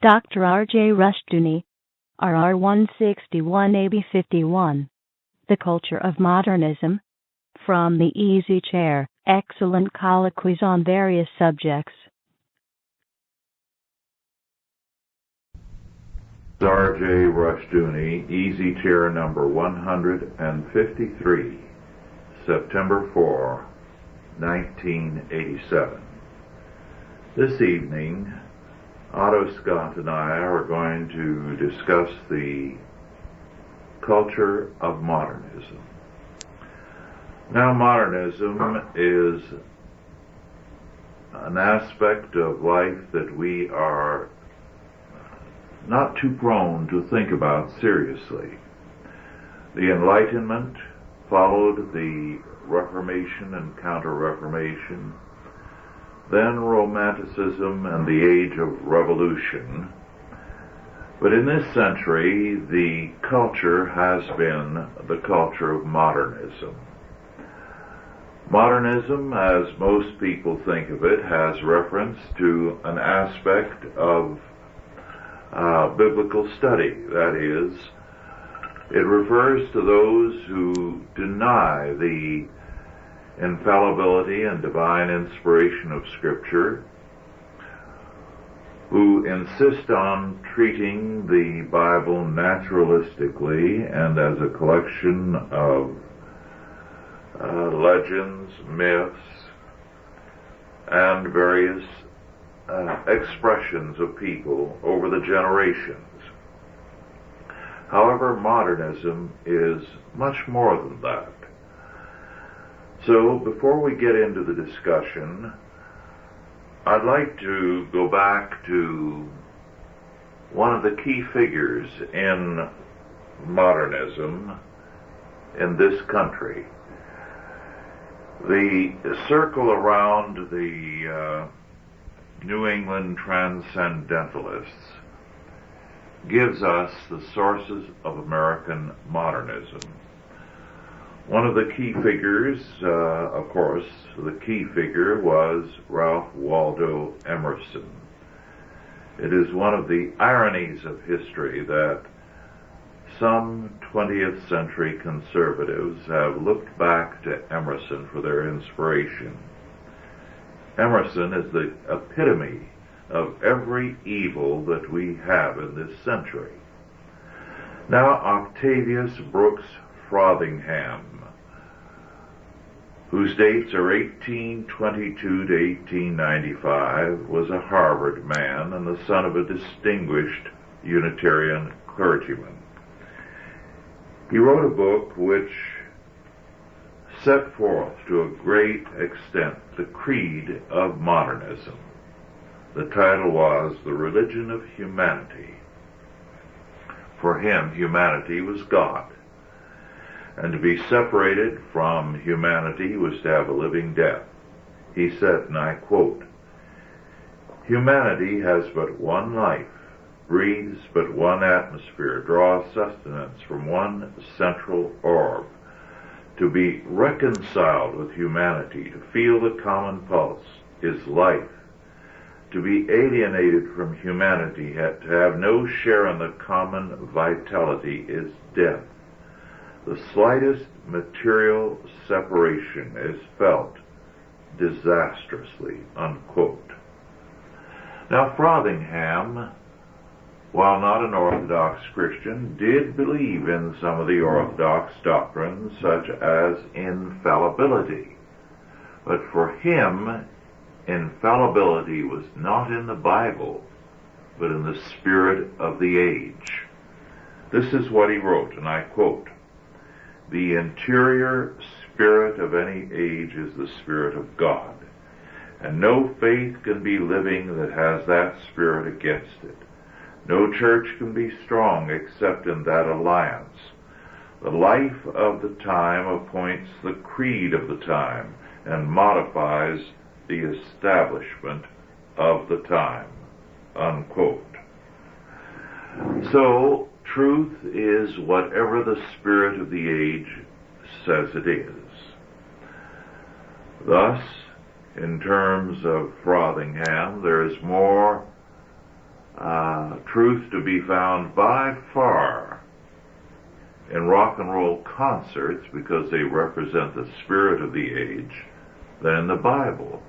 Dr. R.J. Rushdoony, RR 161AB51. The Culture of Modernism. From the Easy Chair, excellent colloquies on various subjects. R.J. Rushdoony, Easy Chair number 153, September 4, 1987. This evening, Otto Scott and I are going to discuss the culture of modernism. Now, modernism is an aspect of life that we are not too prone to think about seriously. The Enlightenment followed the Reformation and Counter-Reformation, then Romanticism and the Age of Revolution. But in this century, the culture has been the culture of modernism. Modernism, as most people think of it, has reference to an aspect of biblical study. That is, it refers to those who deny the infallibility and divine inspiration of Scripture, who insist on treating the Bible naturalistically and as a collection of legends, myths, and various expressions of people over the generations. However, modernism is much more than that. So, before we get into the discussion, I'd like to go back to one of the key figures in modernism in this country. The circle around the New England Transcendentalists gives us the sources of American modernism. One of the key figures, of course, the key figure was Ralph Waldo Emerson. It is one of the ironies of history that some 20th century conservatives have looked back to Emerson for their inspiration. Emerson is the epitome of every evil that we have in this century. Now, Octavius Brooks Frothingham, whose dates are 1822 to 1895, was a Harvard man and the son of a distinguished Unitarian clergyman. He wrote a book which set forth to a great extent the creed of modernism. The title was The Religion of Humanity. For him, humanity was God, and to be separated from humanity was to have a living death. He said, and I quote, "Humanity has but one life, breathes but one atmosphere, draws sustenance from one central orb. To be reconciled with humanity, to feel the common pulse, is life. To be alienated from humanity, to have no share in the common vitality, is death. The slightest material separation is felt disastrously," unquote. Now, Frothingham, while not an Orthodox Christian, did believe in some of the Orthodox doctrines, such as infallibility. But for him, infallibility was not in the Bible, but in the spirit of the age. This is what he wrote, and I quote, "The interior spirit of any age is the Spirit of God, and no faith can be living that has that spirit against it. No church can be strong except in that alliance. The life of the time appoints the creed of the time and modifies the establishment of the time," unquote. So, truth is whatever the spirit of the age says it is. Thus, in terms of Frothingham, there is more truth to be found by far in rock and roll concerts, because they represent the spirit of the age, than in the Bible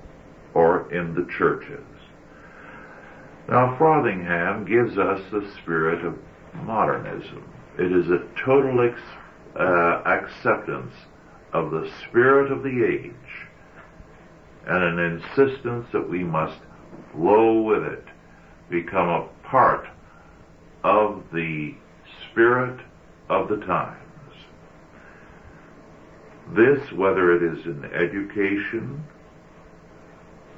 or in the churches. Now, Frothingham gives us the spirit of modernism. It is a total acceptance of the spirit of the age and an insistence that we must flow with it, become a part of the spirit of the times. This, whether it is in education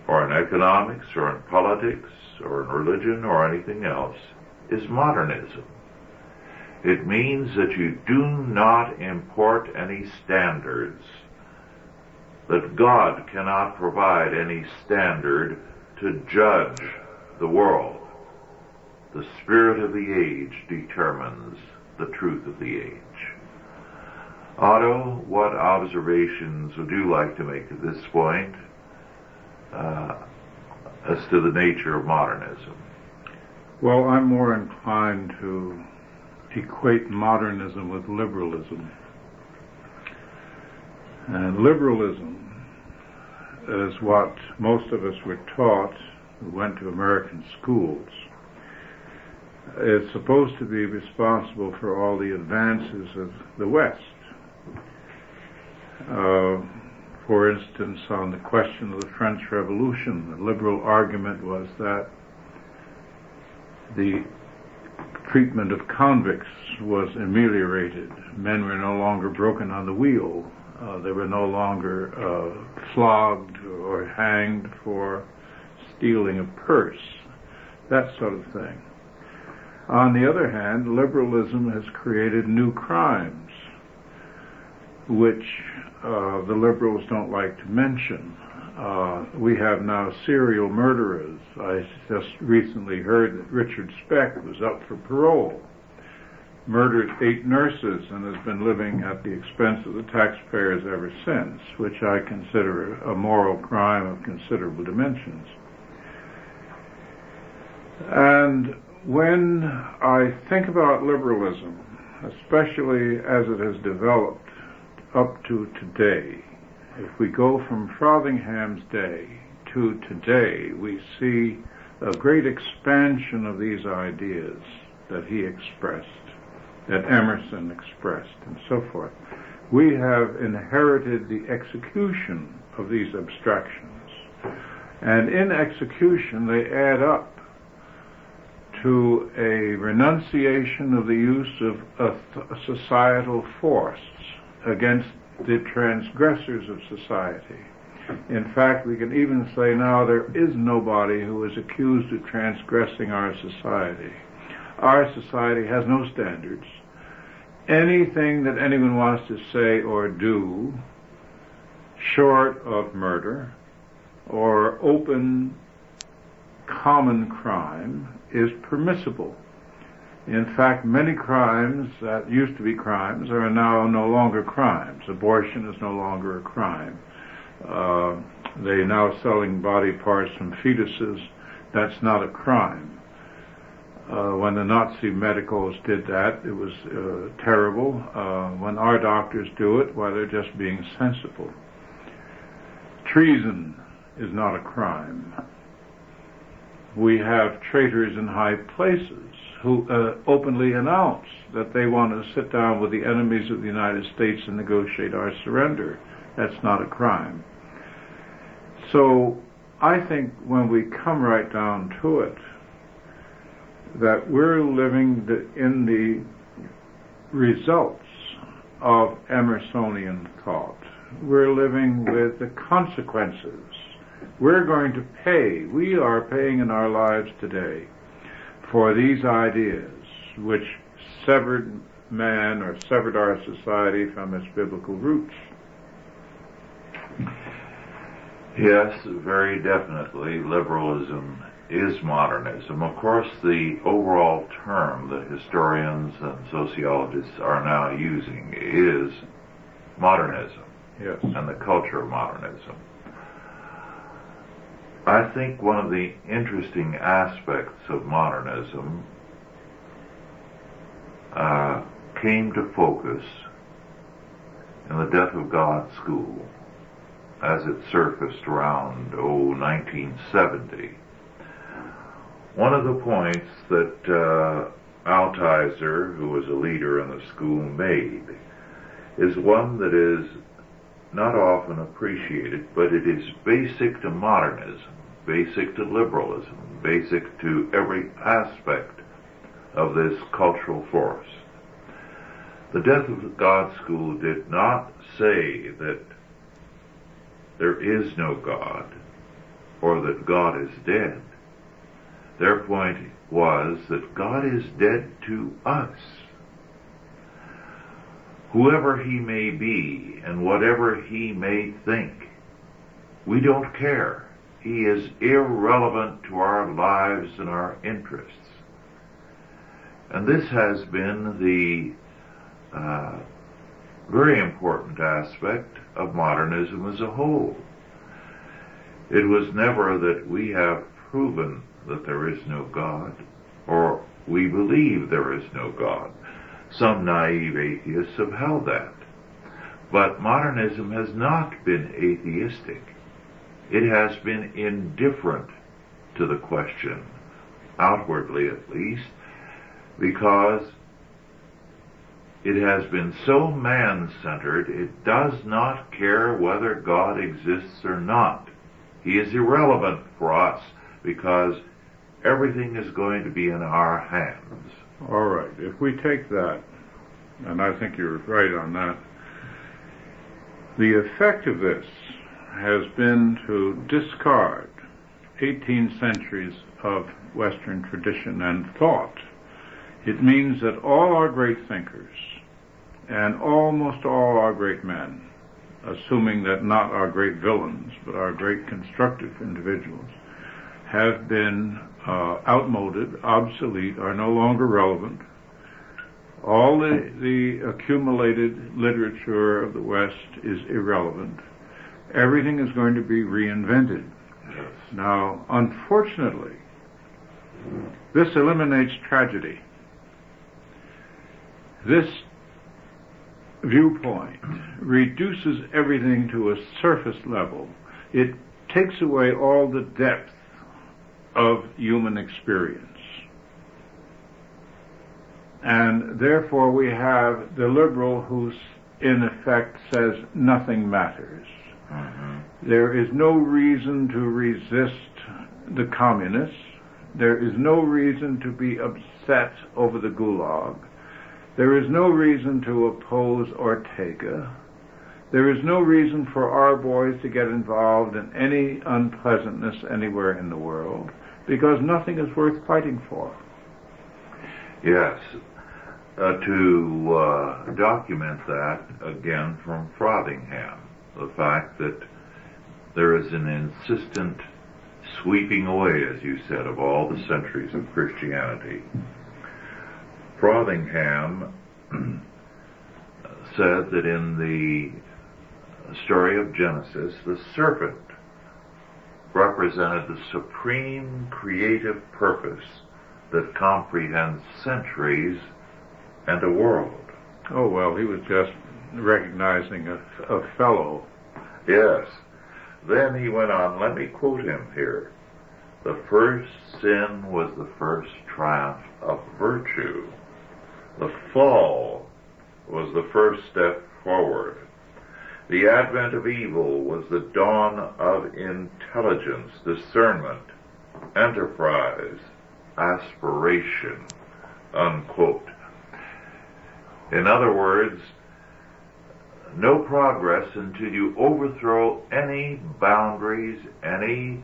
or in economics or in politics or in religion or anything else, is modernism. It means that you do not import any standards, that God cannot provide any standard to judge the world. The spirit of the age determines the truth of the age. Otto, what observations would you like to make at this point as to the nature of modernism? Well, I'm more inclined to equate modernism with liberalism. And liberalism is what most of us were taught who went to American schools. It's supposed to be responsible for all the advances of the West. For instance, on the question of the French Revolution, the liberal argument was that the treatment of convicts was ameliorated. Men were no longer broken on the wheel. They were no longer flogged or hanged for stealing a purse, that sort of thing. On the other hand, liberalism has created new crimes, which the liberals don't like to mention. We have now serial murderers. I just recently heard that Richard Speck was up for parole, murdered 8 nurses, and has been living at the expense of the taxpayers ever since, which I consider a moral crime of considerable dimensions. And when I think about liberalism, especially as it has developed up to today, if we go from Frothingham's day to today, we see a great expansion of these ideas that he expressed, that Emerson expressed, and so forth. We have inherited the execution of these abstractions, and in execution they add up to a renunciation of the use of a societal force against the transgressors of society. In fact, we can even say now there is nobody who is accused of transgressing our society. Our society has no standards. Anything that anyone wants to say or do, short of murder or open common crime, is permissible. In fact, many crimes that used to be crimes are now no longer crimes. Abortion is no longer a crime. They're now selling body parts from fetuses. That's not a crime. When the Nazi medicals did that, it was terrible. When our doctors do it, why, they're just being sensible. Treason is not a crime. We have traitors in high places who openly announce that they want to sit down with the enemies of the United States and negotiate our surrender. That's not a crime. So I think when we come right down to it, that we're living in the results of Emersonian thought. We're living with the consequences. We're going to pay. We are paying in our lives today for these ideas which severed man or severed our society from its biblical roots. Yes, very definitely, liberalism is modernism. Of course, the overall term that historians and sociologists are now using is modernism. Yes. And the culture of modernism. I think one of the interesting aspects of modernism came to focus in the Death of God school as it surfaced around 1970. One of the points that Altizer, who was a leader in the school, made is one that is not often appreciated, but it is basic to modernism, basic to liberalism, basic to every aspect of this cultural force. The Death of God school did not say that there is no God or that God is dead. Their point was that God is dead to us. Whoever he may be and whatever he may think, we don't care. He is irrelevant to our lives and our interests. And this has been the very important aspect of modernism as a whole. It was never that we have proven that there is no God, or we believe there is no God. Some naive atheists have held that. But modernism has not been atheistic. It has been indifferent to the question, outwardly at least, because it has been so man-centered, it does not care whether God exists or not. He is irrelevant for us because everything is going to be in our hands. All right, if we take that, and I think you're right on that, the effect of this has been to discard 18 centuries of Western tradition and thought. It means that all our great thinkers and almost all our great men, assuming that not our great villains, but our great constructive individuals, have been outmoded, obsolete, are no longer relevant. All the accumulated literature of the West is irrelevant. Everything is going to be reinvented. Yes. Now, unfortunately, this eliminates tragedy. This viewpoint reduces everything to a surface level. It takes away all the depth of human experience. And therefore we have the liberal who in effect says nothing matters. Mm-hmm. There is no reason to resist the communists. There is no reason to be upset over the Gulag. There is no reason to oppose Ortega. There is no reason for our boys to get involved in any unpleasantness anywhere in the world, because nothing is worth fighting for. Yes. To document that, again, from Frothingham, the fact that there is an insistent sweeping away, as you said, of all the centuries of Christianity. Frothingham said that in the story of Genesis, the serpent represented the supreme creative purpose that comprehends centuries and a world. Oh, well, he was just recognizing a fellow. Yes. Then he went on, let me quote him here. The first sin was the first triumph of virtue. The fall was the first step forward. The advent of evil was the dawn of intelligence, discernment, enterprise, aspiration, unquote. In other words, no progress until you overthrow any boundaries, any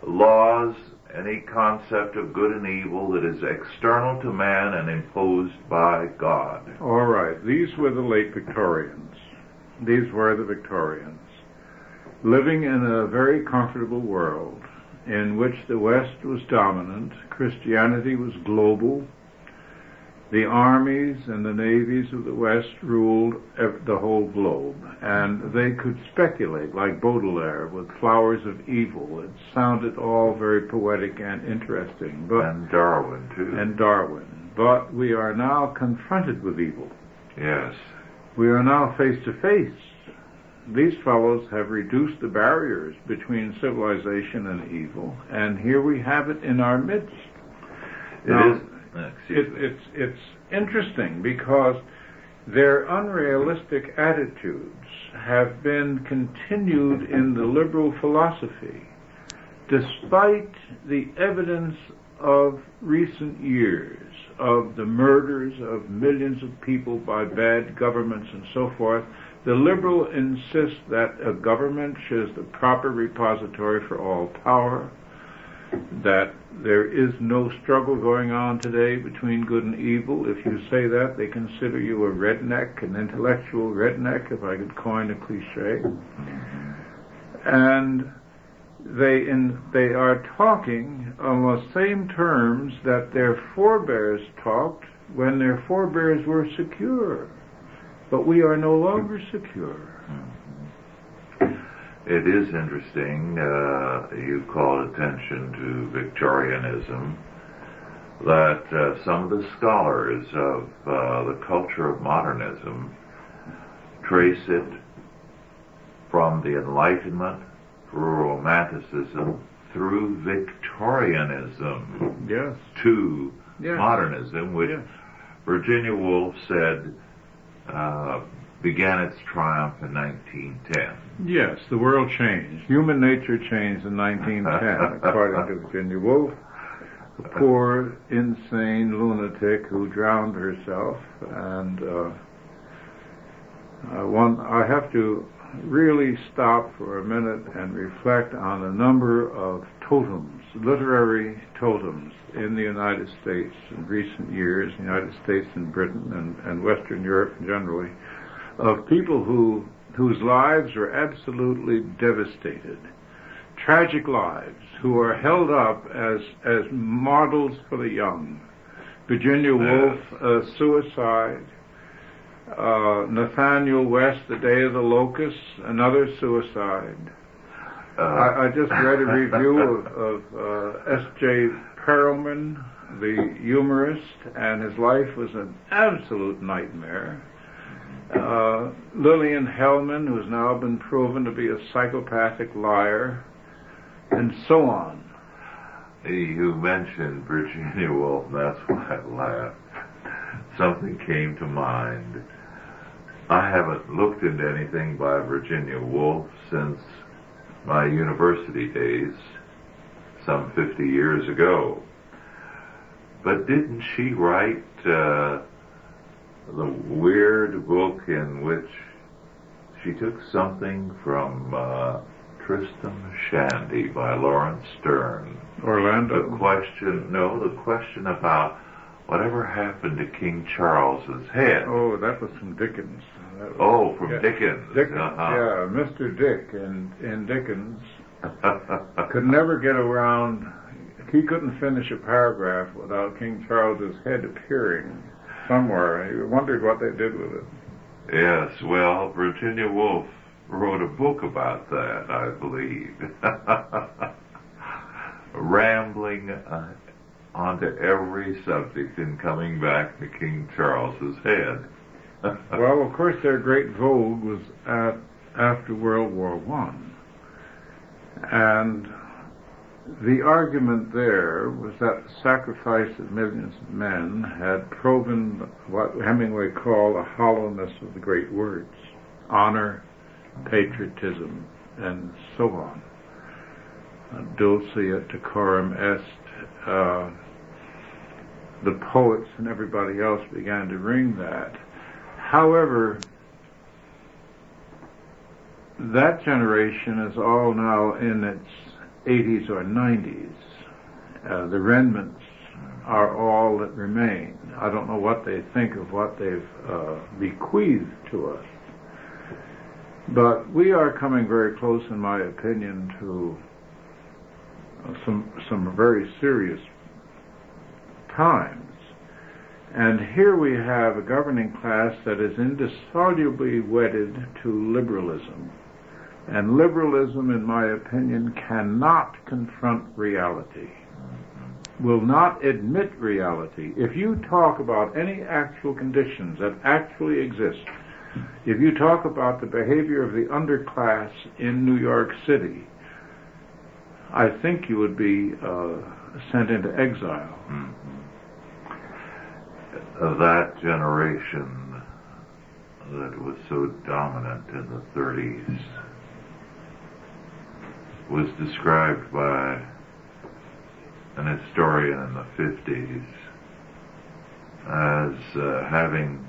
laws, any concept of good and evil that is external to man and imposed by God. All right, these were the late Victorians. These were the Victorians, living in a very comfortable world in which the West was dominant, Christianity was global, The armies and the navies of the West ruled the whole globe, and they could speculate, like Baudelaire, with flowers of evil. It sounded all very poetic and interesting. And Darwin, too. And Darwin. But we are now confronted with evil. Yes. We are now face to face. These fellows have reduced the barriers between civilization and evil, and here we have it in our midst. It's interesting because their unrealistic attitudes have been continued in the liberal philosophy, despite the evidence of recent years of the murders of millions of people by bad governments and so forth. The liberal insists that a government is the proper repository for all power, that there is no struggle going on today between good and evil. If you say that, they consider you a redneck, an intellectual redneck, if I could coin a cliche. And they are talking on the same terms that their forebears talked when their forebears were secure. But we are no longer secure. It is interesting, you called attention to Victorianism, that some of the scholars of the culture of modernism trace it from the Enlightenment through Romanticism through Victorianism to modernism, which Virginia Woolf said began its triumph in 1910. Yes, the world changed. Human nature changed in 1910, according to Virginia Woolf. The poor, insane lunatic who drowned herself. And I have to really stop for a minute and reflect on the number of totems, literary totems, in the United States in recent years, the United States and Britain and Western Europe generally, of people whose lives are absolutely devastated, tragic lives, who are held up as models for the young. Virginia Woolf, suicide. Nathaniel West, The Day of the Locusts, another suicide. I just read a review of S.J. Perelman, the humorist, and his life was an absolute nightmare. Lillian Hellman, who's now been proven to be a psychopathic liar, and so on. You mentioned Virginia Woolf, that's why I laughed. Something came to mind. I haven't looked into anything by Virginia Woolf since my university days, some 50 years ago. But didn't she write the weird book in which she took something from Tristram Shandy by Lawrence Stern? Orlando? The question about whatever happened to King Charles's head. Oh, that was from Dickens. Dickens. Dickens, yeah. Mr. Dick in Dickens could never get around. He couldn't finish a paragraph without King Charles's head appearing somewhere. He wondered what they did with it. Yes, well, Virginia Woolf wrote a book about that, I believe. Rambling onto every subject and coming back to King Charles's head. Well, of course, their great vogue was after World War I. And the argument there was that the sacrifice of millions of men had proven what Hemingway called a hollowness of the great words: honor, patriotism, and so on. Dulce et decorum est. The poets and everybody else began to ring that. However, that generation is all now in its 80s or 90s. The remnants are all that remain. I don't know what they think of what they've bequeathed to us. But we are coming very close, in my opinion, to some very serious times. And here we have a governing class that is indissolubly wedded to liberalism. And liberalism, in my opinion, cannot confront reality, will not admit reality. If you talk about any actual conditions that actually exist, if you talk about the behavior of the underclass in New York City, I think you would be sent into exile. That generation that was so dominant in the 30s was described by an historian in the 50s as having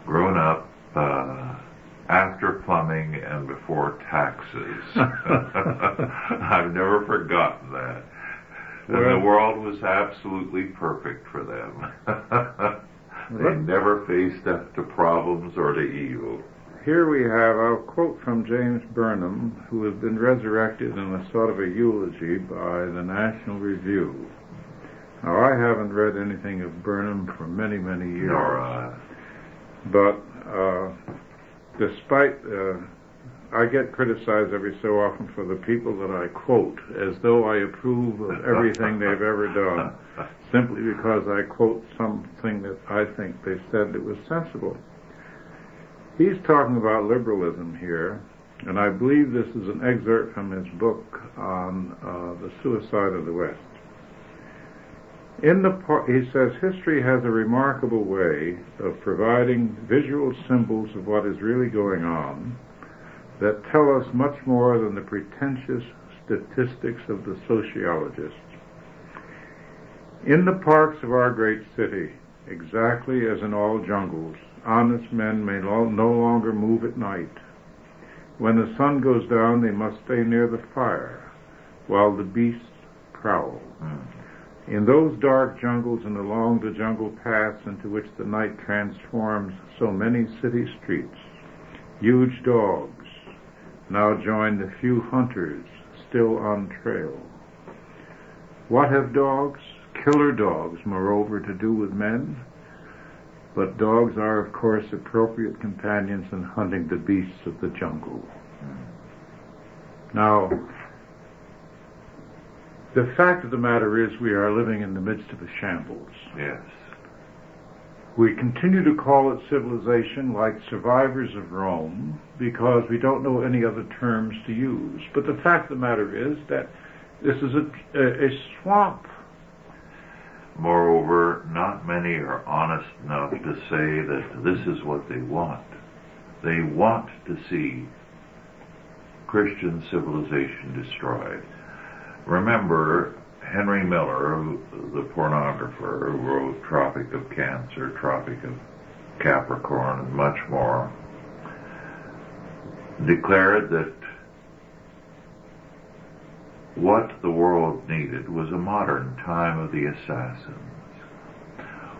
grown up after plumbing and before taxes. I've never forgotten that. And the world was absolutely perfect for them. They never faced up to problems or to evil. Here we have, I'll quote from James Burnham, who has been resurrected in a sort of a eulogy by the National Review. Now, I haven't read anything of Burnham for many, many years. Nor I. But despite, I get criticized every so often for the people that I quote, as though I approve of everything they've ever done, simply because I quote something that I think they said that was sensible. He's talking about liberalism here, and I believe this is an excerpt from his book on the suicide of the West. He says, history has a remarkable way of providing visual symbols of what is really going on that tell us much more than the pretentious statistics of the sociologists. In the parks of our great city, exactly as in all jungles, honest men may no longer move at night. When the sun goes down, they must stay near the fire, while the beasts prowl. In those dark jungles and along the jungle paths into which the night transforms so many city streets, huge dogs now join the few hunters still on trail. What have dogs? Killer dogs, moreover, to do with men? But dogs are, of course, appropriate companions in hunting the beasts of the jungle. Now, the fact of the matter is we are living in the midst of a shambles. Yes. We continue to call it civilization like survivors of Rome because we don't know any other terms to use. But the fact of the matter is that this is a swamp. Moreover, not many are honest enough to say that this is what they want. They want to see Christian civilization destroyed. Remember, Henry Miller, the pornographer who wrote Tropic of Cancer, Tropic of Capricorn, and much more, declared that what the world needed was a modern time of the assassins,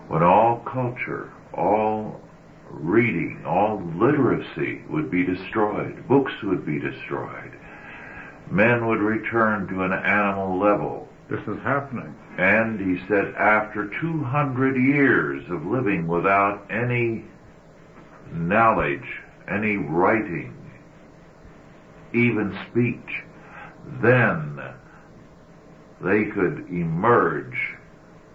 when all culture, all reading, all literacy would be destroyed, books would be destroyed, men would return to an animal level. This is happening. And he said, after 200 years of living without any knowledge, any writing, even speech, then they could emerge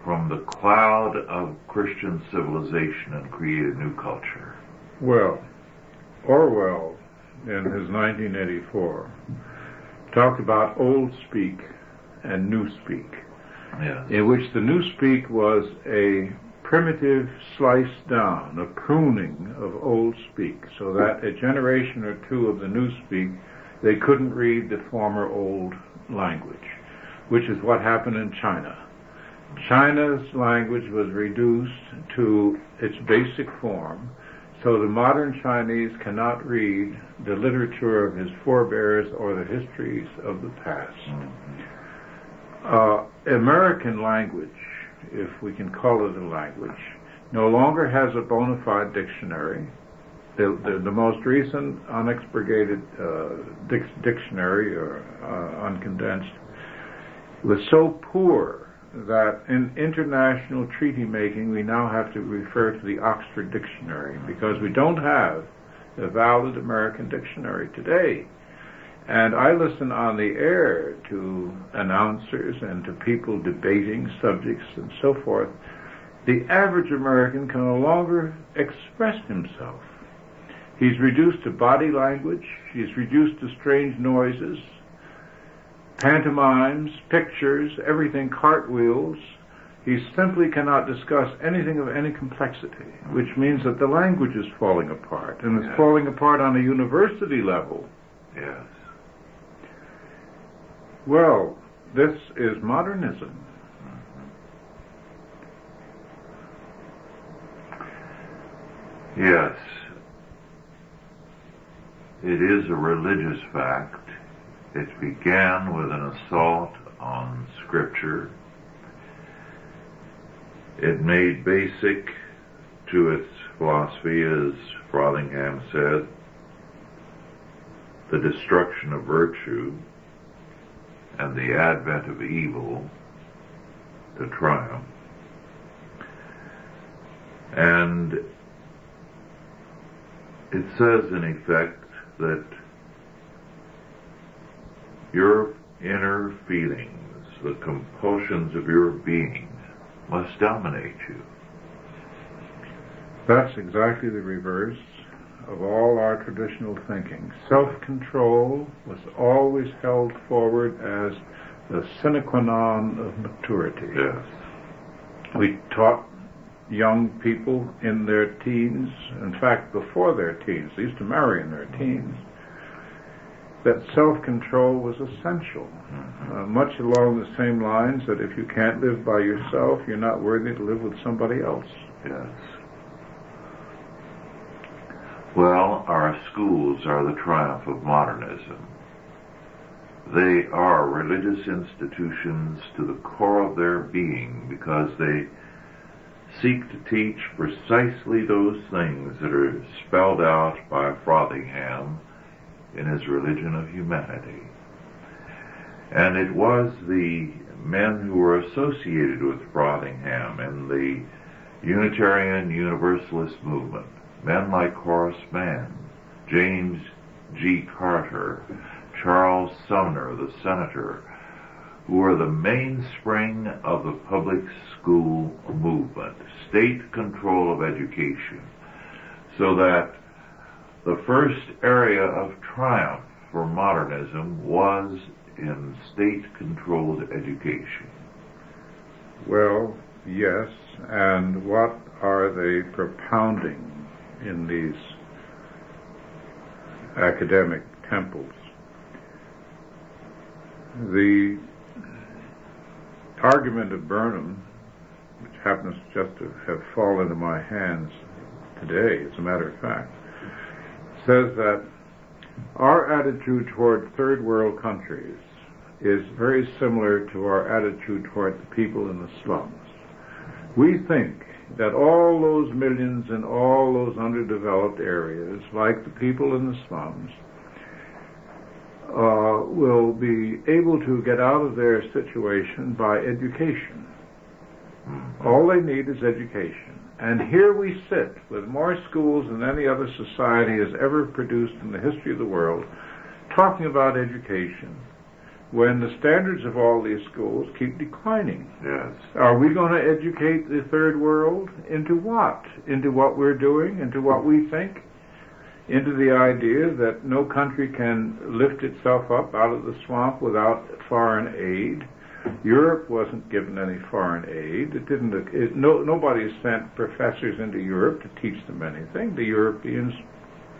from the cloud of Christian civilization and create a new culture. Well, Orwell, in his 1984, talked about old speak and new speak, yes, in which the new speak was a primitive slice down, a pruning of old speak, so that a generation or two of the new speak, they couldn't read the former old language, which is what happened in China. China's language was reduced to its basic form, so the modern Chinese cannot read the literature of his forebears or the histories of the past. American language, if we can call it a language, no longer has a bona fide dictionary. The most recent unexpurgated dictionary, or uncondensed, was so poor that in international treaty making we now have to refer to the Oxford Dictionary because we don't have a valid American dictionary today. And I listen on the air to announcers and to people debating subjects and so forth. The average American can no longer express himself. He's reduced to body language, he's reduced to strange noises, pantomimes, pictures, everything, cartwheels. He simply cannot discuss anything of any complexity, which means that the language is falling apart, and it's falling apart on a university level. Yes. Well, this is modernism. Yes. It is a religious fact. It began with an assault on Scripture. It made basic to its philosophy, as Frothingham said, the destruction of virtue and the advent of evil to triumph. And it says, in effect, that your inner feelings, the compulsions of your being, must dominate you. That's exactly the reverse of all our traditional thinking. Self-control was always held forward as the sine qua non of maturity. Yes. We taught young people in their teens, in fact before their teens, they used to marry in their teens, that self-control was essential, much along the same lines that if you can't live by yourself, you're not worthy to live with somebody else. Yes. Well, our schools are the triumph of modernism. They are religious institutions to the core of their being because they seek to teach precisely those things that are spelled out by Frothingham in his Religion of Humanity. And it was the men who were associated with Frothingham in the Unitarian Universalist movement, men like Horace Mann, James G. Carter, Charles Sumner, the senator, who were the mainspring of the public school movement, state control of education, so that the first area of triumph for modernism was in state-controlled education. Well, yes, and what are they propounding in these academic temples? The argument of Burnham, which happens just to have fallen into my hands today, as a matter of fact, says that our attitude toward third world countries is very similar to our attitude toward the people in the slums. We think that all those millions in all those underdeveloped areas, like the people in the slums, will be able to get out of their situation by education. All they need is education. And here we sit with more schools than any other society has ever produced in the history of the world, talking about education, when the standards of all these schools keep declining. Yes. Are we going to educate the third world into what? Into what we're doing? Into what we think? Into the idea that no country can lift itself up out of the swamp without foreign aid. Europe wasn't given any foreign aid. Nobody sent professors into Europe to teach them anything. The Europeans,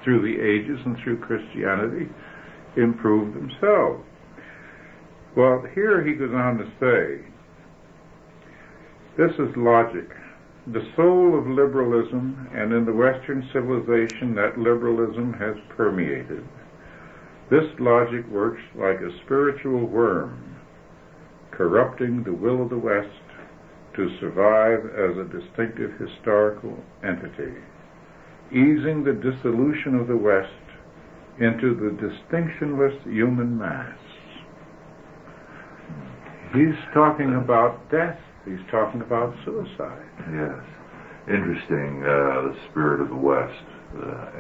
through the ages and through Christianity, improved themselves. Well, here he goes on to say, this is logic. The soul of liberalism, and in the Western civilization that liberalism has permeated. This logic works like a spiritual worm, corrupting the will of the West to survive as a distinctive historical entity, easing the dissolution of the West into the distinctionless human mass. He's talking about death. He's talking about suicide. Yes. Interesting, the spirit of the West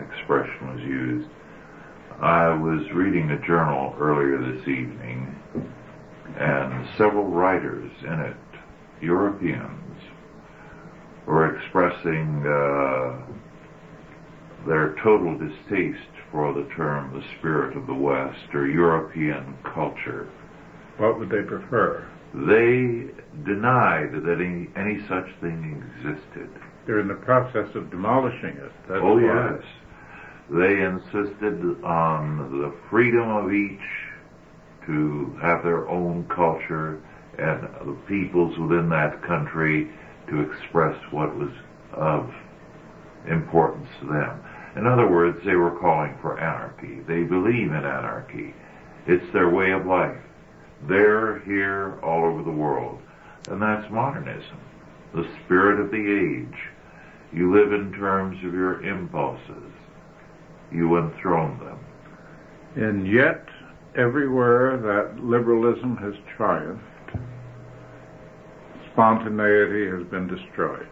expression was used. I was reading a journal earlier this evening, and several writers in it, Europeans, were expressing their total distaste for the term the spirit of the West or European culture. What would they prefer? They denied that any such thing existed. They're in the process of demolishing it. That's Oh, why. yes. They insisted on the freedom of each to have their own culture and the peoples within that country to express what was of importance to them. In other words, they were calling for anarchy. They believe in anarchy. It's their way of life. They're here all over the world. And that's modernism, the spirit of the age. You live in terms of your impulses. You enthrone them. And yet, everywhere that liberalism has triumphed, spontaneity has been destroyed.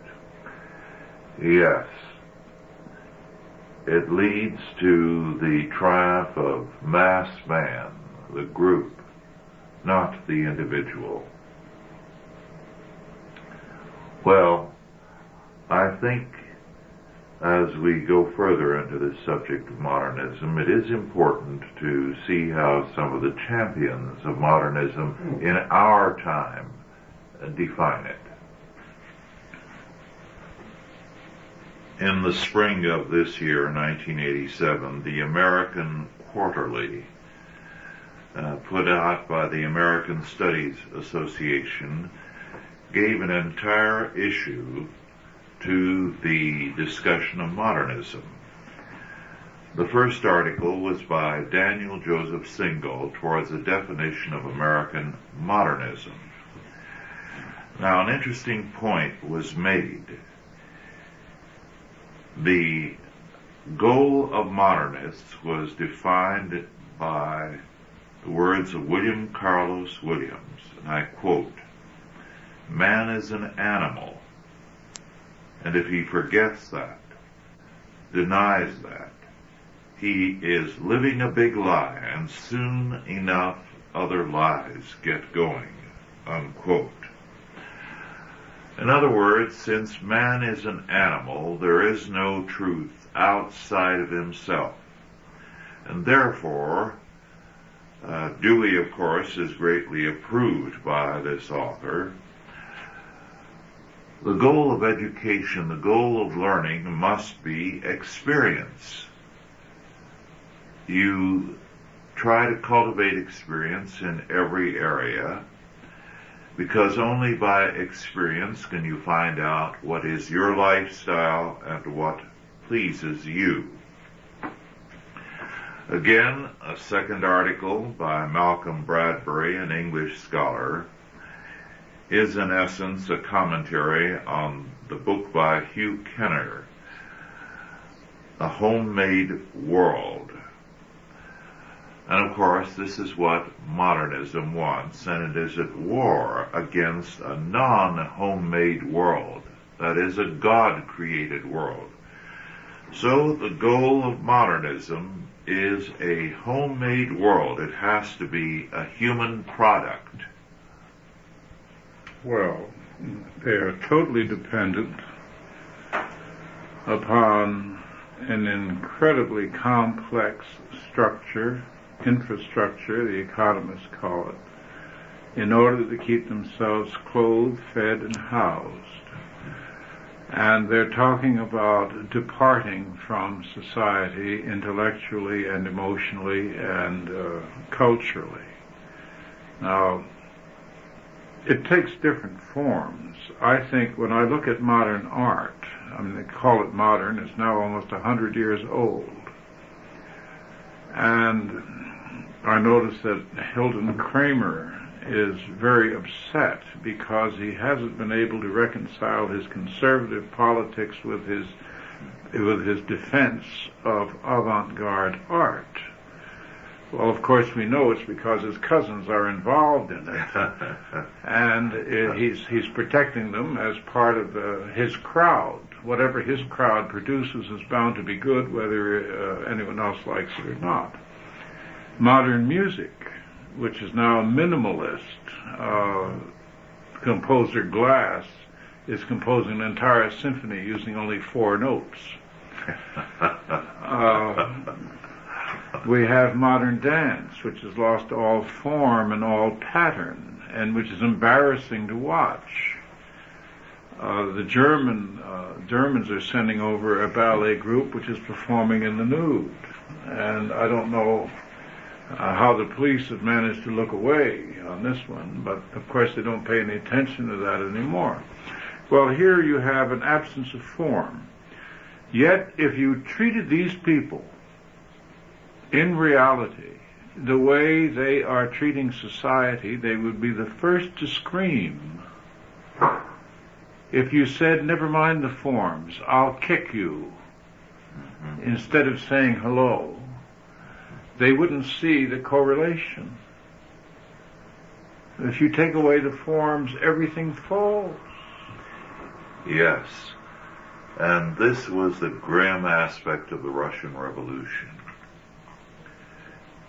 Yes. It leads to the triumph of mass man, the group, not the individual. Well, I think as we go further into this subject of modernism, it is important to see how some of the champions of modernism in our time define it. In the spring of this year, 1987, the American Quarterly, put out by the American Studies Association, gave an entire issue to the discussion of modernism. The first article was by Daniel Joseph Singal towards a definition of American modernism. Now, an interesting point was made. The goal of modernists was defined by the words of William Carlos Williams, and I quote, "Man is an animal, and if he forgets that, denies that, he is living a big lie, and soon enough other lies get going," unquote. In other words, since man is an animal, there is no truth outside of himself. And therefore, Dewey, of course, is greatly approved by this author. The goal of education, the goal of learning must be experience. You try to cultivate experience in every area, because only by experience can you find out what is your lifestyle and what pleases you. Again, a second article by Malcolm Bradbury, an English scholar, is in essence a commentary on the book by Hugh Kenner, A Homemade World. And of course, this is what modernism wants, and it is at war against a non-homemade world, that is, a God-created world. So the goal of modernism is a homemade world. It has to be a human product. Well, they are totally dependent upon an incredibly complex infrastructure, the economists call it, in order to keep themselves clothed, fed, and housed. And they're talking about departing from society intellectually and emotionally and culturally. Now, it takes different forms. I think when I look at modern art, I mean, they call it modern, it's now almost 100 years old. And I notice that Hilton Kramer is very upset because he hasn't been able to reconcile his conservative politics with his defense of avant-garde art. Well, of course, we know it's because his cousins are involved in it, and he's protecting them as part of his crowd. Whatever his crowd produces is bound to be good, whether anyone else likes it or not. Modern music, which is now minimalist, composer Glass is composing an entire symphony using only 4 notes. We have modern dance, which has lost all form and all pattern, and which is embarrassing to watch. The Germans are sending over a ballet group which is performing in the nude, and I don't know how the police have managed to look away on this one, but of course they don't pay any attention to that anymore. Well, here you have an absence of form. Yet, if you treated these people in reality the way they are treating society, they would be the first to scream. If you said, never mind the forms, I'll kick you, instead of saying hello, they wouldn't see the correlation. If you take away the forms, everything falls. Yes. And this was the grim aspect of the Russian Revolution.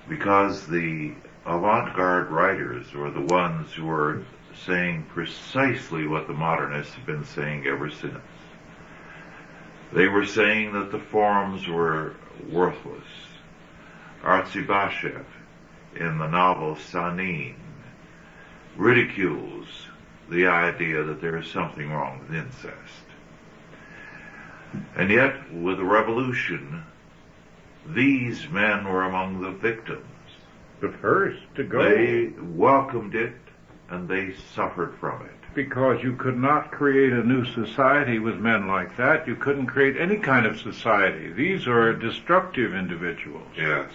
Because the avant-garde writers were the ones who were saying precisely what the modernists have been saying ever since. They were saying that the forms were worthless. Artzybashev, in the novel Sanin, ridicules the idea that there is something wrong with incest. And yet, with the revolution, these men were among the victims. The first to go. They welcomed it, and they suffered from it. Because you could not create a new society with men like that. You couldn't create any kind of society. These are destructive individuals. Yes.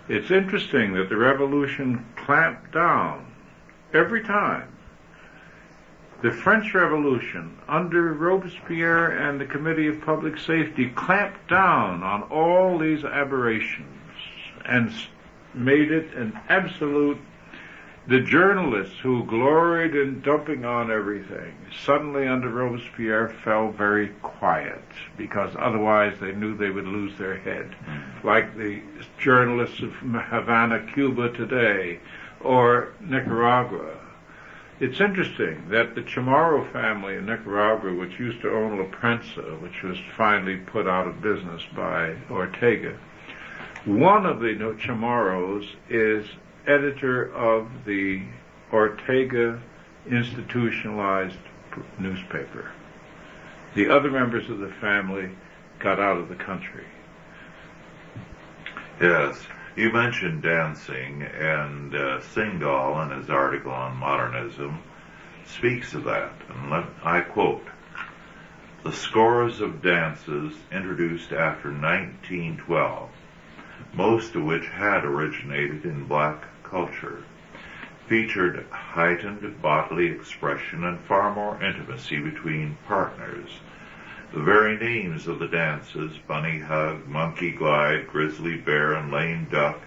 It's interesting that the revolution clamped down every time. The French Revolution, under Robespierre and the Committee of Public Safety, clamped down on all these aberrations and made it an absolute. The journalists who gloried in dumping on everything suddenly under Robespierre fell very quiet, because otherwise they knew they would lose their head, like the journalists of Havana, Cuba today, or Nicaragua. It's interesting that the Chamorro family in Nicaragua, which used to own La Prensa, which was finally put out of business by Ortega, one of the Chamorros is editor of the Ortega institutionalized newspaper. The other members of the family got out of the country. Yes. You mentioned dancing, and Singal, in his article on modernism, speaks of that. And I quote, "The scores of dances introduced after 1912, most of which had originated in black culture, featured heightened bodily expression and far more intimacy between partners. The very names of the dances, bunny hug, monkey glide, grizzly bear, and lame duck,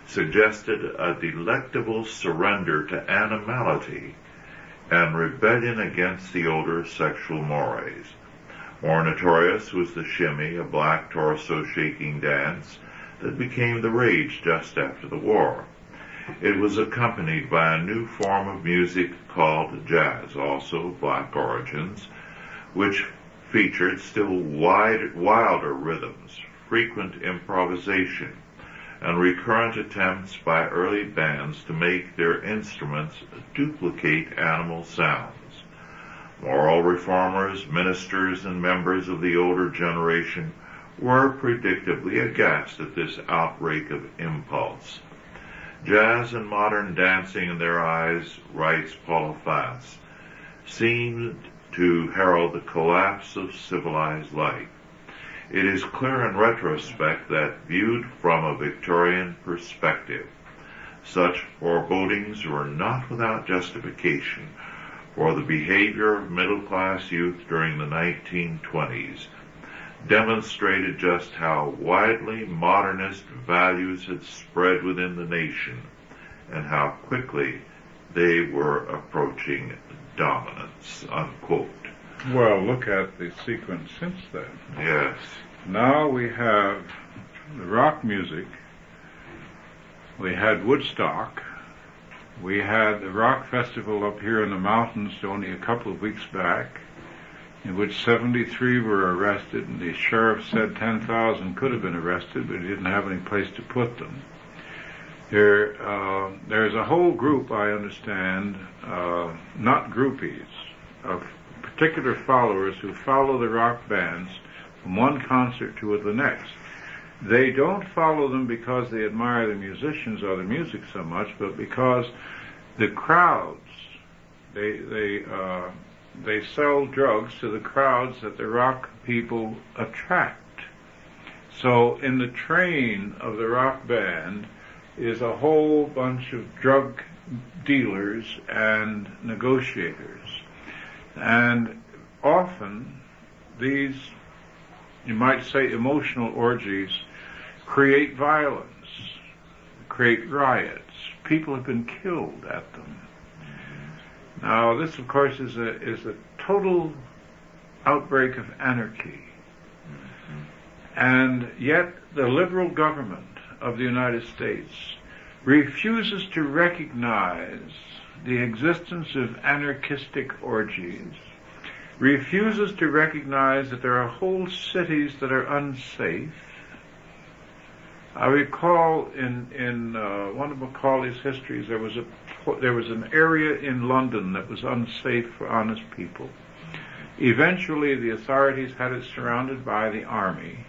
suggested a delectable surrender to animality and rebellion against the older sexual mores. More notorious was the shimmy, a black torso-shaking dance that became the rage just after the war. It was accompanied by a new form of music called jazz, also black origins, which featured still wilder rhythms, frequent improvisation, and recurrent attempts by early bands to make their instruments duplicate animal sounds. Moral reformers, ministers, and members of the older generation were predictably aghast at this outbreak of impulse. Jazz and modern dancing in their eyes, writes Paul Fass, seemed to herald the collapse of civilized life. It is clear in retrospect that, viewed from a Victorian perspective, such forebodings were not without justification, for the behavior of middle-class youth during the 1920s demonstrated just how widely modernist values had spread within the nation and how quickly they were approaching dominance, unquote. Well, look at the sequence since then. Yes. Now we have the rock music, we had Woodstock, we had the rock festival up here in the mountains only a couple of weeks back, in which 73 were arrested, and the sheriff said 10,000 could have been arrested, but he didn't have any place to put them. There's a whole group, I understand, not groupies, of particular followers who follow the rock bands from one concert to the next. They don't follow them because they admire the musicians or the music so much, but because the crowds, they sell drugs to the crowds that the rock people attract. So in the train of the rock band is a whole bunch of drug dealers and negotiators. And often these, you might say, emotional orgies create violence, create riots. People have been killed at them. Now, this, of course, is a total outbreak of anarchy. And yet the liberal government of the United States refuses to recognize the existence of anarchistic orgies, refuses to recognize that there are whole cities that are unsafe. I recall in one of Macaulay's histories there was an area in London that was unsafe for honest people. Eventually the authorities had it surrounded by the army.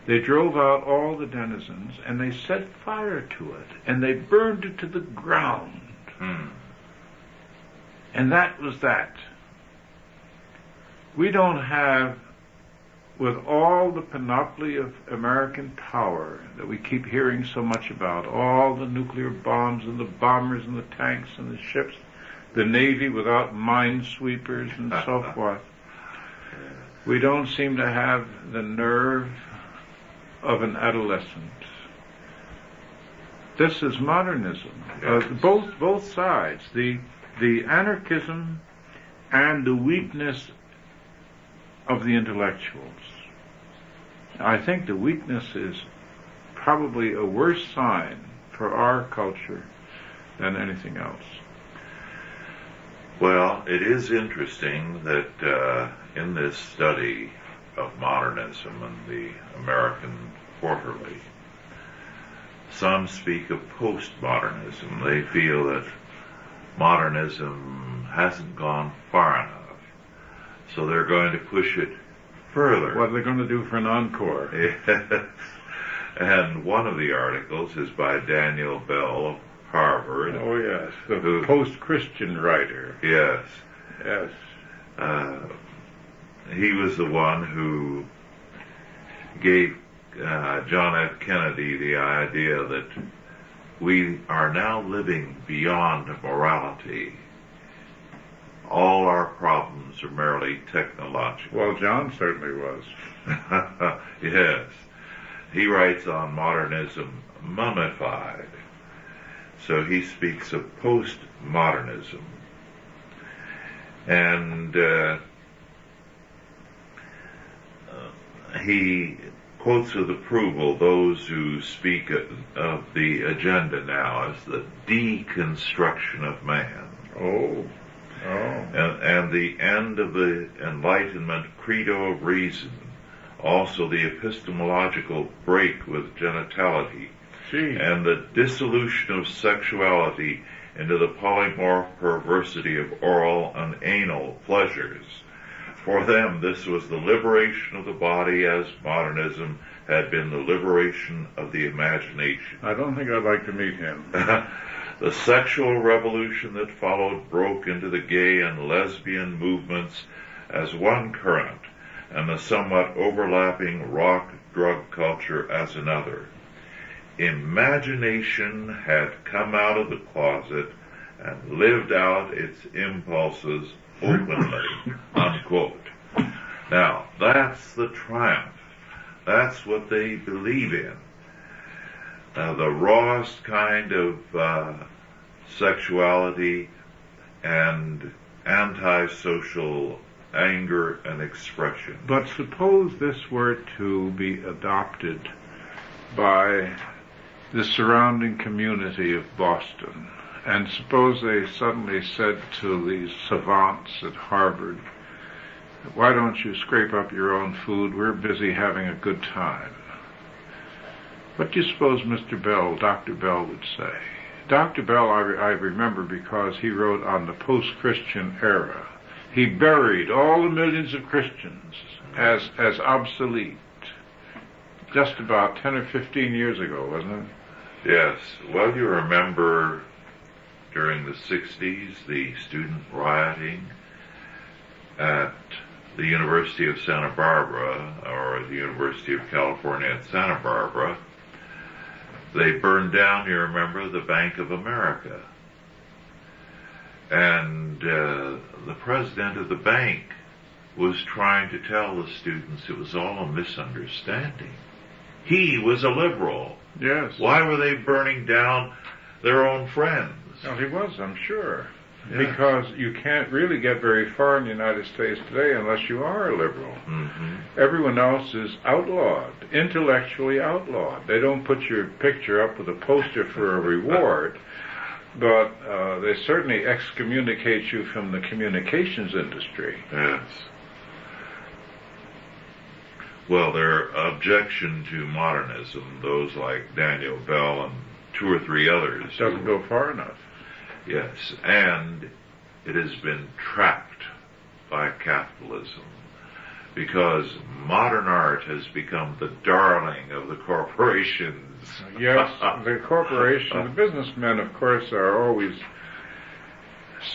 They drove out all the denizens and they set fire to it and they burned it to the ground. And that was that. We don't have, with all the panoply of American power that we keep hearing so much about, all the nuclear bombs and the bombers and the tanks and the ships, the Navy without minesweepers and so forth, we don't seem to have the nerve of an adolescent. This is modernism. Both sides, the anarchism and the weakness of the intellectuals. I think the weakness is probably a worse sign for our culture than anything else. Well, it is interesting that in this study of modernism and the American Quarterly, some speak of postmodernism. They feel that modernism hasn't gone far enough, so they're going to push it further. What are they going to do for an encore? And one of the articles is by Daniel Bell of Harvard. Oh, yes, the post-Christian writer. Yes. Yes. He was the one who gave John F. Kennedy the idea that we are now living beyond morality. All our problems are merely technological. Well, John certainly was. Yes. He writes on modernism, mummified. So he speaks of postmodernism. And he quotes with approval those who speak of the agenda now as the deconstruction of man. Oh. And the end of the Enlightenment credo of reason, also the epistemological break with genitality, and the dissolution of sexuality into the polymorph perversity of oral and anal pleasures. For them, this was the liberation of the body as modernism had been the liberation of the imagination. I don't think I'd like to meet him. The sexual revolution that followed broke into the gay and lesbian movements as one current, and the somewhat overlapping rock drug culture as another. Imagination had come out of the closet and lived out its impulses openly, unquote. Now, that's the triumph That's what they believe in. The rawest kind of sexuality and antisocial anger and expression. But suppose this were to be adopted by the surrounding community of Boston, and suppose they suddenly said to these savants at Harvard, why don't you scrape up your own food? We're busy having a good time. What do you suppose Mr. Bell, Dr. Bell, would say? Dr. Bell, I remember because he wrote on the post-Christian era. He buried all the millions of Christians as obsolete just about 10 or 15 years ago, wasn't it? Yes. Well, you remember during the 60s, the student rioting at the University of Santa Barbara, or the University of California at Santa Barbara. They burned down, you remember, the Bank of America. And the president of the bank was trying to tell the students it was all a misunderstanding. He was a liberal. Yes. Why were they burning down their own friends? Well, he was, I'm sure. Yeah. Because you can't really get very far in the United States today unless you are a liberal. Mm-hmm. Everyone else is outlawed, intellectually outlawed. They don't put your picture up with a poster for a reward, but they certainly excommunicate you from the communications industry. Yes. Well, their objection to modernism, those like Daniel Bell and two or three others, Doesn't go far enough. Yes, and it has been trapped by capitalism because modern art has become the darling of the corporations. Yes, the corporation, the businessmen, of course, are always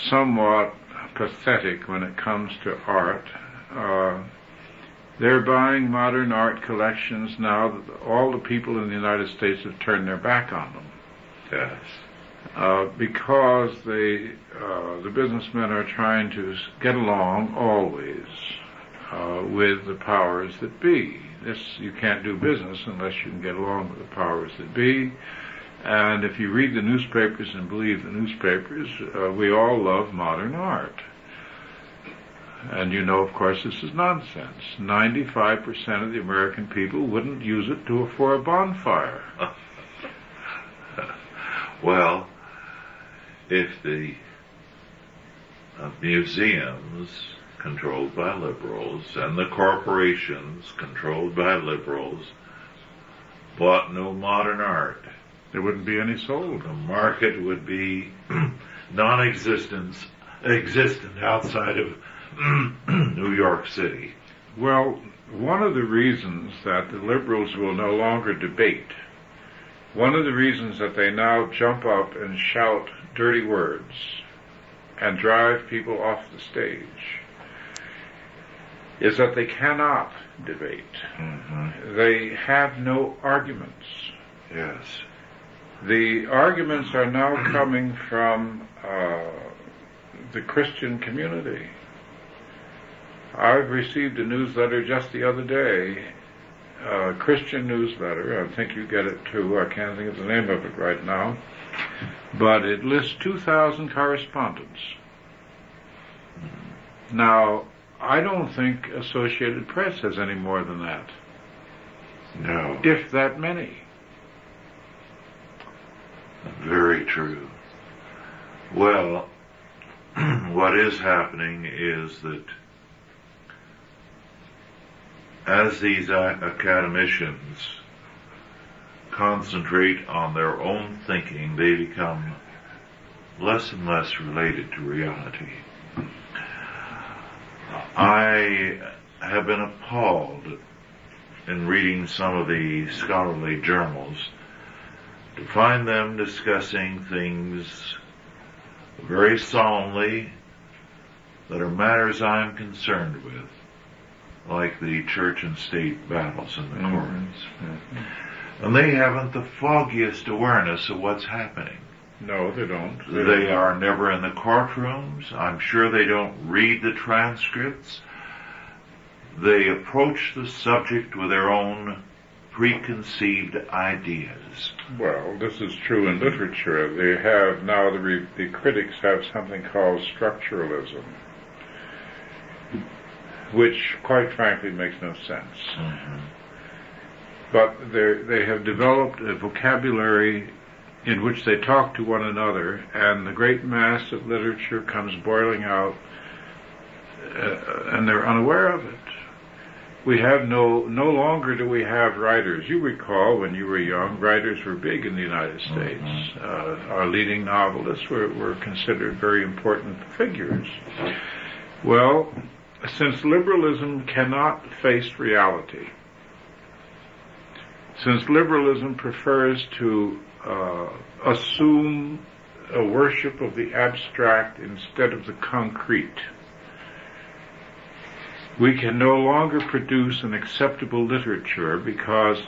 somewhat pathetic when it comes to art. They're buying modern art collections now that all the people in the United States have turned their back on them. Yes. Because the businessmen are trying to get along always with the powers that be. You can't do business unless you can get along with the powers that be. And if you read the newspapers and believe the newspapers, we all love modern art. And you know, of course, this is nonsense. 95% of the American people wouldn't use it for a bonfire. Well, if the museums controlled by liberals and the corporations controlled by liberals bought no modern art, there wouldn't be any sold. The market would be existent outside of New York City. Well, one of the reasons that the liberals will no longer debate, one of the reasons that they now jump up and shout dirty words and drive people off the stage is that they cannot debate. Mm-hmm. They have no arguments. Yes. The arguments are now coming from the Christian community. I've received a newsletter just the other day, a Christian newsletter. I think you get it too. I can't think of the name of it right now. But it lists 2,000 correspondents. Now, I don't think Associated Press has any more than that. No. If that many. Very true. Well, what is happening is that as these academicians concentrate on their own thinking, they become less and less related to reality. I have been appalled in reading some of the scholarly journals to find them discussing things very solemnly that are matters I'm concerned with, like the church and state battles in the courts. Mm-hmm. And they haven't the foggiest awareness of what's happening. No, they don't. They are never in the courtrooms. I'm sure they don't read the transcripts. they approach the subject with their own preconceived ideas. Well, this is true in literature. They have now, the critics have something called structuralism, which, quite frankly, makes no sense. Mm-hmm. But they have developed a vocabulary in which they talk to one another, and the great mass of literature comes boiling out, and they're unaware of it. We have no longer do we have writers. You recall when you were young, writers were big in the United States. Mm-hmm. Our leading novelists were considered very important figures. Well, since liberalism cannot face reality, since liberalism prefers to assume a worship of the abstract instead of the concrete, we can no longer produce an acceptable literature because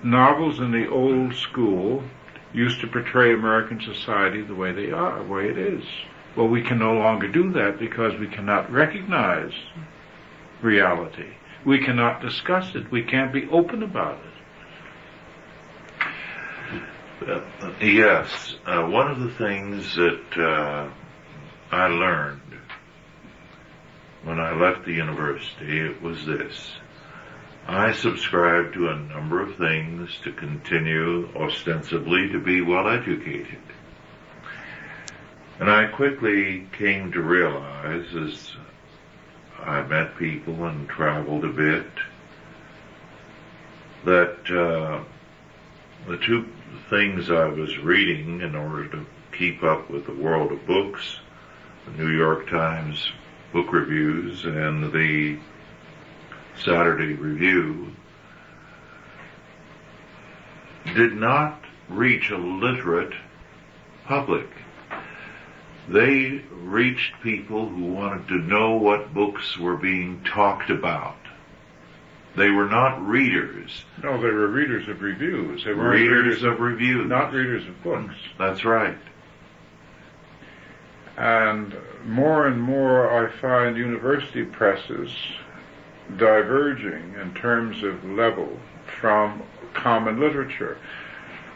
novels in the old school used to portray American society the way they are, the way it is. Well, we can no longer do that because we cannot recognize reality. We cannot discuss it. We can't be open about it. Yes. One of the things that I learned when I left the university, it was this. I subscribed to a number of things to continue ostensibly to be well educated. And I quickly came to realize, as I met people and traveled a bit, that the two things I was reading in order to keep up with the world of books, the New York Times book reviews and the Saturday Review, did not reach a literate public. They reached people who wanted to know what books were being talked about. They were not readers. No, they were readers of reviews. They were readers of reviews. Not readers of books. That's right. And more I find university presses diverging in terms of level from common literature.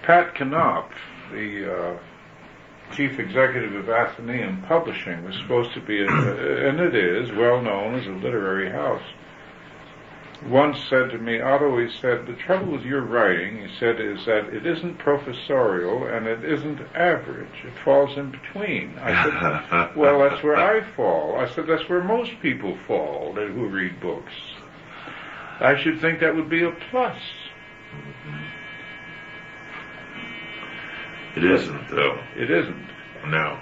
Pat Knopf, the chief executive of Athenaeum Publishing, was supposed to be, and it is, well known as a literary house, once said to me, Otto, he said, the trouble with your writing, he said, is that it isn't professorial and it isn't average. It falls in between. I said, well, that's where I fall. I said, that's where most people fall who read books. I should think that would be a plus. It isn't, though. It isn't. No.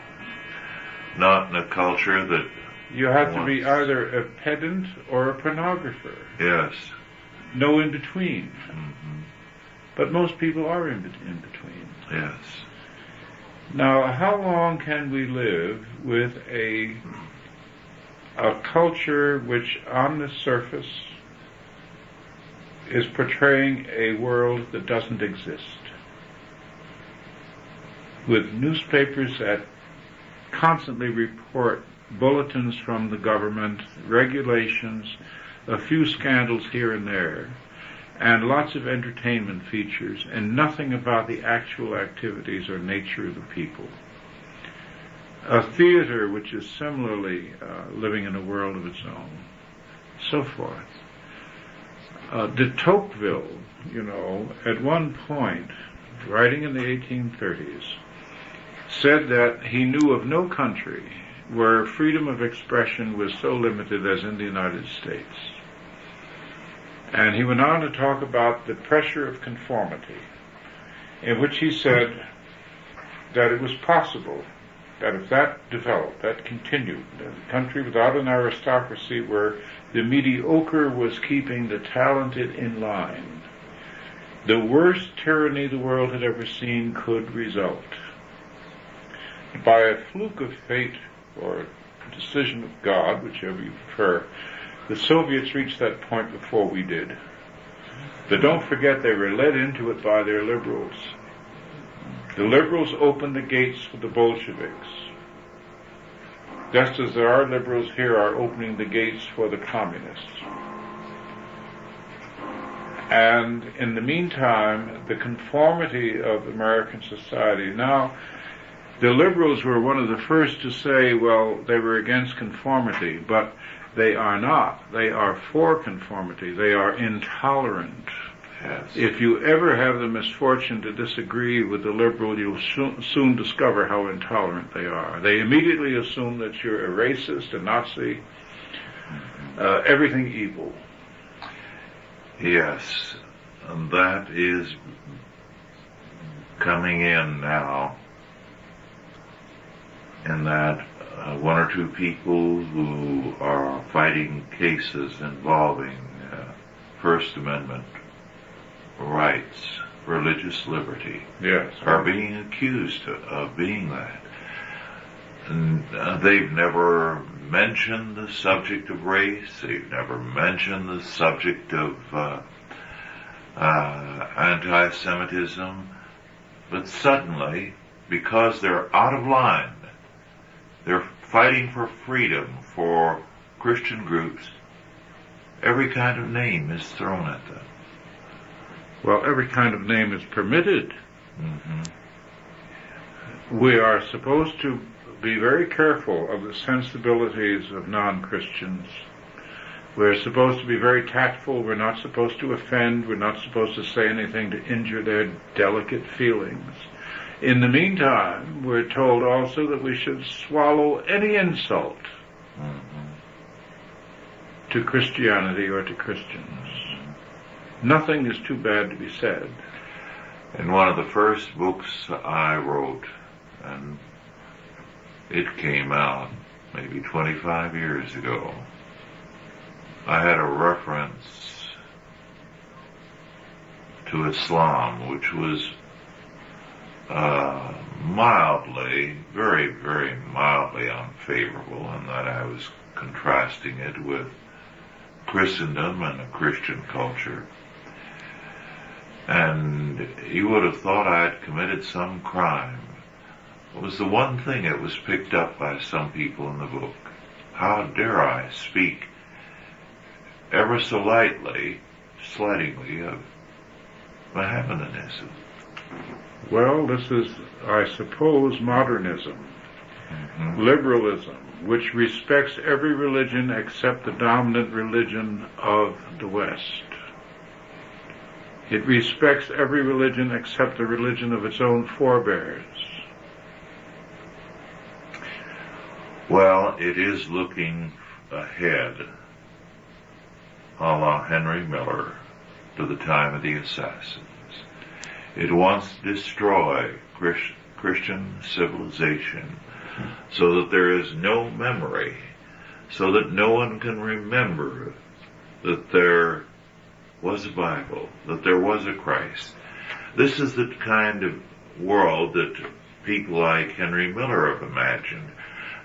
Not in a culture that you have to be either a pedant or a pornographer. Yes. No in between. Mm-hmm. But most people are in between. Yes. Now, how long can we live with a culture which on the surface is portraying a world that doesn't exist? With newspapers that constantly report bulletins from the government, regulations, a few scandals here and there, and lots of entertainment features, and nothing about the actual activities or nature of the people. A theater which is similarly living in a world of its own, so forth. De Tocqueville, at one point, writing in the 1830s, said that he knew of no country where freedom of expression was so limited as in the United States. And he went on to talk about the pressure of conformity, in which he said that it was possible that if that developed, that continued, a country without an aristocracy where the mediocre was keeping the talented in line, the worst tyranny the world had ever seen could result. By a fluke of fate or decision of God, whichever you prefer, the Soviets reached that point before we did. But don't forget they were led into it by their liberals. The liberals opened the gates for the Bolsheviks, just as our liberals here are opening the gates for the communists. And in the meantime, the conformity of American society. Now, the liberals were one of the first to say, well, they were against conformity, but they are not. They are for conformity. They are intolerant. Yes. If you ever have the misfortune to disagree with the liberal, you'll soon discover how intolerant they are. They immediately assume that you're a racist, a Nazi, everything evil. Yes, and that is coming in now, in that one or two people who are fighting cases involving First Amendment rights, religious liberty, Yes, are being accused of being that. And they've never mentioned the subject of race. They've never mentioned the subject of anti-Semitism. But suddenly, because they're out of line, they're fighting for freedom for Christian groups, every kind of name is thrown at them. Well, every kind of name is permitted. Mm-hmm. We are supposed to be very careful of the sensibilities of non-Christians. We're supposed to be very tactful. We're not supposed to offend. We're not supposed to say anything to injure their delicate feelings. In the meantime, we're told also that we should swallow any insult to Christianity or to Christians. Nothing is too bad to be said. In one of the first books I wrote, and it came out maybe 25 years ago, I had a reference to Islam, which was mildly, very, very mildly unfavorable, in that I was contrasting it with Christendom and a Christian culture. And you would have thought I had committed some crime. It was the one thing that was picked up by some people in the book. How dare I speak ever so slightingly of Mohammedanism? Well, this is, I suppose, modernism, liberalism, which respects every religion except the dominant religion of the West. It respects every religion except the religion of its own forebears. Well, it is looking ahead, a la Henry Miller, to the time of the assassins. It wants to destroy Christian civilization so that there is no memory, so that no one can remember that there was a Bible, that there was a Christ. This is the kind of world that people like Henry Miller have imagined.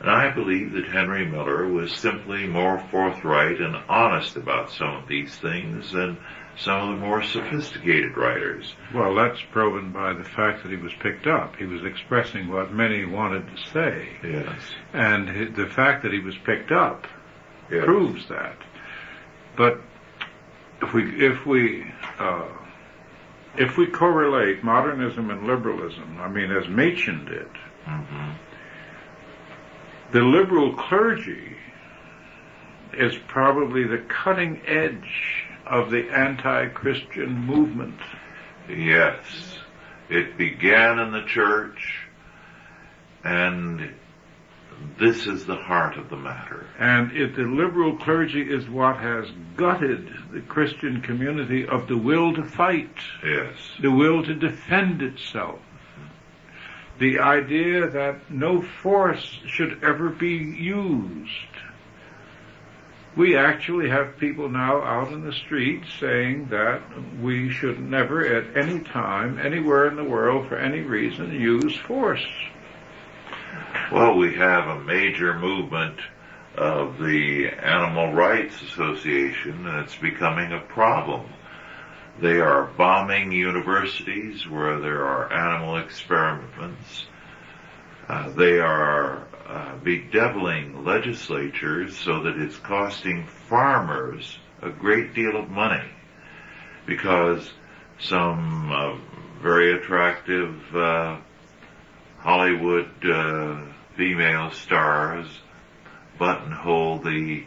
And I believe that Henry Miller was simply more forthright and honest about some of these things than some of the more sophisticated writers. Well, that's proven by the fact that he was picked up. He was expressing what many wanted to say. Yes. And the fact that he was picked up Yes. proves that. But if we correlate modernism and liberalism, I mean, as Machen did, the liberal clergy is probably the cutting edge of the anti-Christian movement. Yes. It began in the church, and this is the heart of the matter. And the liberal clergy is what has gutted the Christian community of the will to fight, Yes. the will to defend itself, the idea that no force should ever be used. We actually have people now out in the street saying that we should never at any time, anywhere in the world, for any reason, use force. Well, we have a major movement of the Animal Rights Association, and it's becoming a problem. They are bombing universities where there are animal experiments. They are bedeviling legislatures so that it's costing farmers a great deal of money because some very attractive Hollywood female stars buttonhole the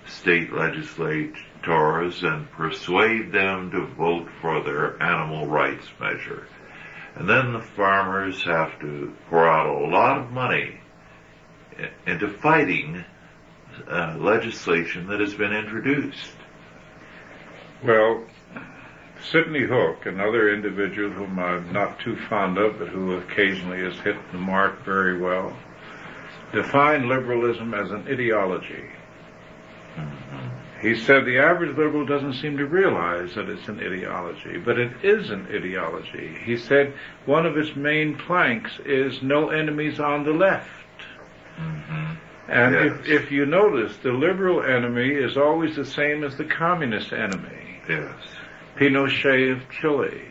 state legislators and persuade them to vote for their animal rights measure. And then the farmers have to pour out a lot of money into fighting legislation that has been introduced. Well, Sidney Hook, another individual whom I'm not too fond of, but who occasionally has hit the mark very well, defined liberalism as an ideology. He said the average liberal doesn't seem to realize that it's an ideology, but it is an ideology. He said one of its main planks is no enemies on the left. And Yes. if you notice, the liberal enemy is always the same as the communist enemy. Yes. Pinochet of Chile,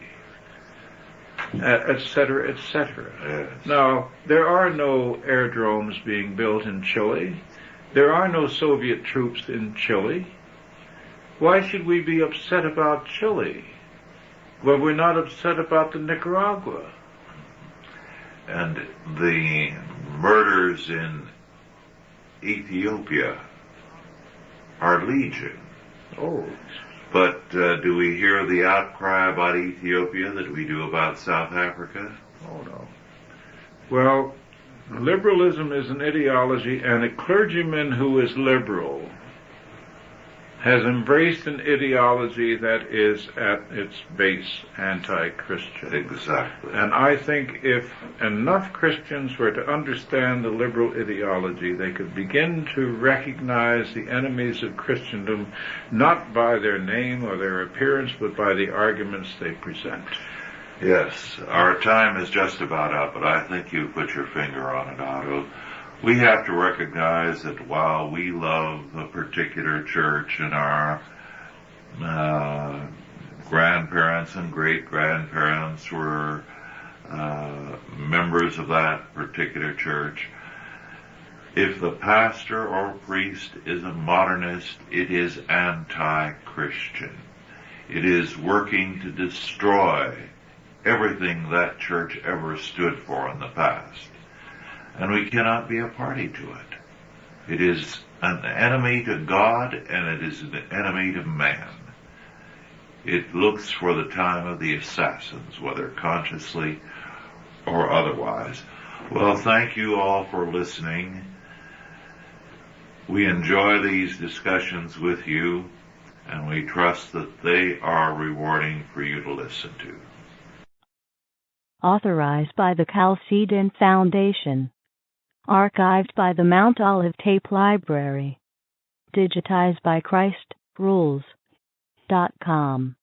etc., etc. Yes. Now, there are no airdromes being built in Chile. There are no Soviet troops in Chile. Why should we be upset about Chile? Well, we're not upset about the Nicaragua. And the murders in Ethiopia are legion. Oh. But do we hear the outcry about Ethiopia that we do about South Africa? Oh, no. Well, liberalism is an ideology, and a clergyman who is liberal has embraced an ideology that is at its base anti-Christian. Exactly. And I think if enough Christians were to understand the liberal ideology, they could begin to recognize the enemies of Christendom not by their name or their appearance, but by the arguments they present. Yes, our time is just about up, but I think you put your finger on it, Otto. We have to recognize that while we love a particular church and our grandparents and great-grandparents were members of that particular church, if the pastor or priest is a modernist, it is anti-Christian. It is working to destroy everything that church ever stood for in the past. And we cannot be a party to it. It is an enemy to God, and it is an enemy to man. It looks for the time of the assassins, whether consciously or otherwise. Well, thank you all for listening. We enjoy these discussions with you, and we trust that they are rewarding for you to listen to. Authorized by the Chalcedon Foundation. Archived by the Mount Olive Tape Library. Digitized by ChristRules.com.